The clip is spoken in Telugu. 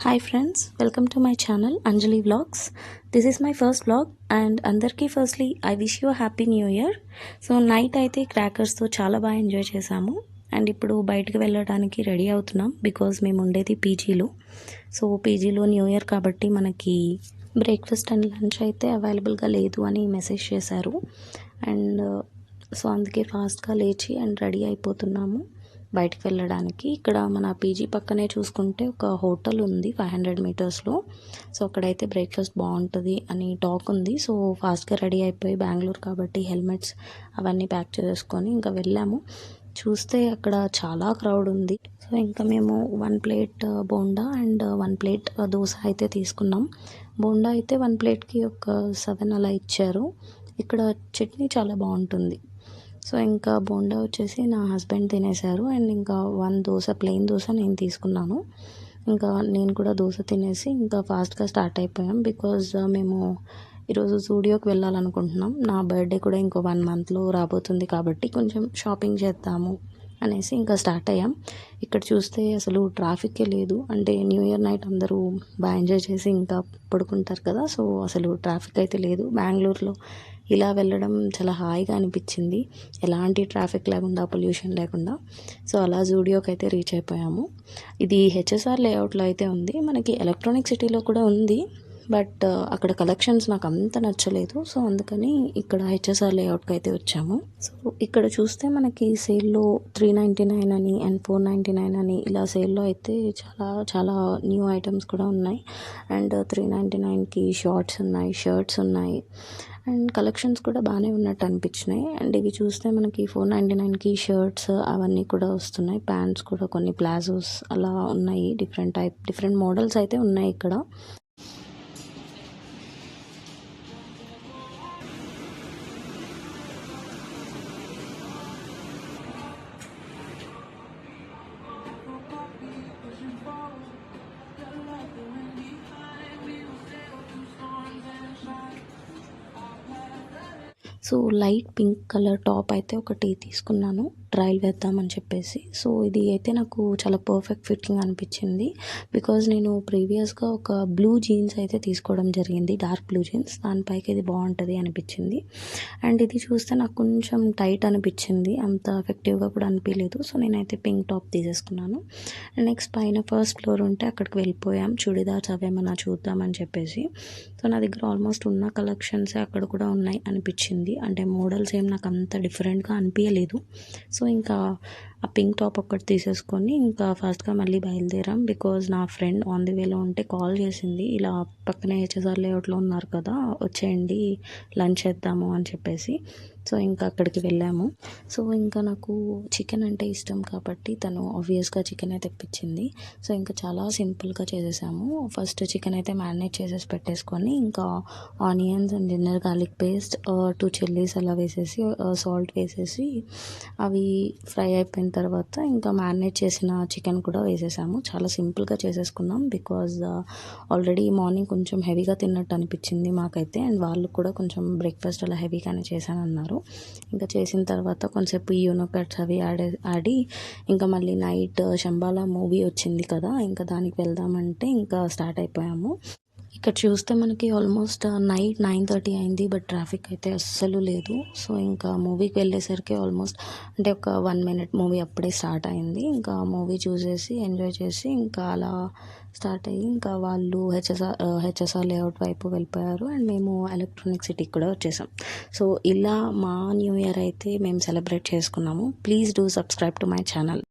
Hi friends, welcome to my channel Anjali Vlogs. This is my first vlog and అందరికీ firstly I wish you a happy new year. So night అయితే క్రాకర్స్తో చాలా బాగా ఎంజాయ్ చేసాము అండ్ ఇప్పుడు బయటకు వెళ్ళడానికి రెడీ అవుతున్నాం బికాజ్ మేము ఉండేది పీజీలో. సో పీజీలో న్యూ ఇయర్ కాబట్టి మనకి బ్రేక్ఫాస్ట్ అండ్ లంచ్ అయితే అవైలబుల్గా లేదు అని మెసేజ్ చేశారు అండ్ సో అందుకే ఫాస్ట్గా లేచి అండ్ రెడీ అయిపోతున్నాము బయటకు వెళ్ళడానికి. ఇక్కడ మన పీజీ పక్కనే చూసుకుంటే ఒక హోటల్ ఉంది 500 మీటర్స్లో. సో అక్కడైతే బ్రేక్ఫాస్ట్ బాగుంటుంది అని టాక్ ఉంది. సో ఫాస్ట్గా రెడీ అయిపోయి బెంగళూరు కాబట్టి హెల్మెట్స్ అవన్నీ ప్యాక్ చేసుకొని ఇంకా వెళ్ళాము. చూస్తే అక్కడ చాలా క్రౌడ్ ఉంది. సో ఇంకా మేము 1 plate bonda and 1 plate dosa అయితే తీసుకున్నాం. బోండా అయితే 1 ప్లేట్కి ఒక 7 అలా ఇచ్చారు. ఇక్కడ చట్నీ చాలా బాగుంటుంది. సో ఇంకా బోండా వచ్చేసి నా హస్బెండ్ తినేశారు అండ్ ఇంకా 1 దోశ ప్లెయిన్ దోశ నేను తీసుకున్నాను. ఇంకా నేను కూడా దోశ తినేసి ఇంకా ఫాస్ట్గా స్టార్ట్ అయిపోయాం బికాజ్ మేము ఈరోజు జూడియోకి వెళ్ళాలనుకుంటున్నాం. నా బర్త్డే కూడా ఇంకో 1 మంత్లో రాబోతుంది కాబట్టి కొంచెం షాపింగ్ చేద్దాము అనేసి ఇంకా స్టార్ట్ అయ్యాం. ఇక్కడ చూస్తే అసలు ట్రాఫిక్కే లేదు. అంటే న్యూ ఇయర్ నైట్ అందరూ బాగా ఎంజాయ్ చేసి ఇంకా పడుకుంటారు కదా. సో అసలు ట్రాఫిక్ అయితే లేదు. బెంగళూరులో ఇలా వెళ్ళడం చాలా హాయిగా అనిపించింది, ఎలాంటి ట్రాఫిక్ లేకుండా పొల్యూషన్ లేకుండా. సో అలా జూడియోకి అయితే రీచ్ అయిపోయాము. ఇది హెచ్ఎస్ఆర్ లేఅవుట్లో అయితే ఉంది. మనకి ఎలక్ట్రానిక్ సిటీలో కూడా ఉంది బట్ అక్కడ కలెక్షన్స్ నాకు అంత నచ్చలేదు. సో అందుకని ఇక్కడ హెచ్ఎస్ఆర్ లేఅవుట్కి అయితే వచ్చాము. సో ఇక్కడ చూస్తే మనకి సేల్లో 399 అని అండ్ 499 అని ఇలా సేల్లో అయితే చాలా చాలా న్యూ ఐటమ్స్ కూడా ఉన్నాయి. అండ్ 399కి షార్ట్స్ ఉన్నాయి, షర్ట్స్ ఉన్నాయి అండ్ కలెక్షన్స్ కూడా బాగానే ఉన్నట్టు అనిపించినాయి. అండ్ ఇవి చూస్తే మనకి 499కి షర్ట్స్ అవన్నీ కూడా వస్తున్నాయి. ప్యాంట్స్ కూడా కొన్ని ప్లాజోస్ అలా ఉన్నాయి. డిఫరెంట్ మోడల్స్ అయితే ఉన్నాయి ఇక్కడ. So light pink colour top అయితే ఒకటి తీసుకున్నాను ట్రయల్ వేద్దామని చెప్పేసి. సో ఇది అయితే నాకు చాలా పర్ఫెక్ట్ ఫిట్టింగ్ అనిపించింది బికాజ్ నేను ప్రీవియస్గా ఒక బ్లూ జీన్స్ అయితే తీసుకోవడం జరిగింది, డార్క్ బ్లూ జీన్స్. దానిపైకి ఇది బాగుంటుంది అనిపించింది. అండ్ ఇది చూస్తే నాకు కొంచెం టైట్ అనిపించింది, అంత ఎఫెక్టివ్గా కూడా అనిపించలేదు. సో నేనైతే పింక్ టాప్ తీసేసుకున్నాను. అండ్ నెక్స్ట్ పైన ఫస్ట్ ఫ్లోర్ ఉంటే అక్కడికి వెళ్ళిపోయాం చుడిదార్స్ అవేమన్నా చూద్దామని చెప్పేసి. సో నా దగ్గర ఆల్మోస్ట్ ఉన్న కలెక్షన్స్ అక్కడ కూడా ఉన్నాయి అనిపించింది. అంటే మోడల్స్ ఏం నాకు అంత డిఫరెంట్గా అనిపించలేదు. సో ఇంకా ఆ పింక్ టాప్ ఒక్కటి తీసేసుకొని ఇంకా ఫాస్ట్గా మళ్ళీ బయలుదేరాం బికాజ్ నా ఫ్రెండ్ ఆన్ ది వేలో ఉంటే కాల్ చేసింది, ఇలా పక్కనే హెచ్ఎస్ఆర్ లేఅవుట్లో ఉన్నారు కదా వచ్చేయండి లంచ్ చేద్దాము అని చెప్పేసి. సో ఇంకా అక్కడికి వెళ్ళాము. సో ఇంకా నాకు చికెన్ అంటే ఇష్టం కాబట్టి తను ఆబ్వియస్గా చికెన్ అయితే తెప్పించింది. సో ఇంకా చాలా సింపుల్గా చేసేసాము. ఫస్ట్ చికెన్ అయితే మ్యారినేట్ చేసేసి పెట్టేసుకొని ఇంకా onions and ginger garlic paste 2 chillies అలా వేసేసి సాల్ట్ వేసేసి అవి ఫ్రై అయిపోయిన తర్వాత ఇంకా మ్యారినేట్ చేసిన చికెన్ కూడా వేసేసాము. చాలా సింపుల్గా చేసేసుకున్నాం బికాజ్ ఆల్రెడీ మార్నింగ్ కొంచెం హెవీగా తిన్నట్టు అనిపించింది మాకైతే అండ్ వాళ్ళు కూడా కొంచెం బ్రేక్ఫాస్ట్ అలా హెవీగానే చేశానన్నారు. ఇంకా చేసిన తర్వాత కొంచెంసేపు యూనో కట్స్ అవి ఆడి ఇంకా మళ్ళీ నైట్ శంబాలా మూవీ వచ్చింది కదా, ఇంకా దానికి వెళ్దామంటే ఇంకా స్టార్ట్ అయిపోయాము. ఇక్కడ చూస్తే మనకి ఆల్మోస్ట్ నైట్ 9:30 అయింది బట్ ట్రాఫిక్ అయితే అస్సలు లేదు. సో ఇంకా మూవీకి వెళ్ళేసరికి ఆల్మోస్ట్ అంటే ఒక 1 మినిట్ మూవీ అప్పుడే స్టార్ట్ అయింది. ఇంకా మూవీ చూసేసి ఎంజాయ్ చేసి ఇంకా అలా స్టార్ట్ అయ్యి ఇంకా వాళ్ళు హెచ్ఎస్ఆర్ లేఅవుట్ వైపు వెళ్ళిపోయారు అండ్ మేము ఎలక్ట్రానిక్ సిటీకి కూడా వచ్చేసాం. సో ఇలా మా న్యూ ఇయర్ అయితే మేము సెలబ్రేట్ చేసుకున్నాము. Please do subscribe to my channel.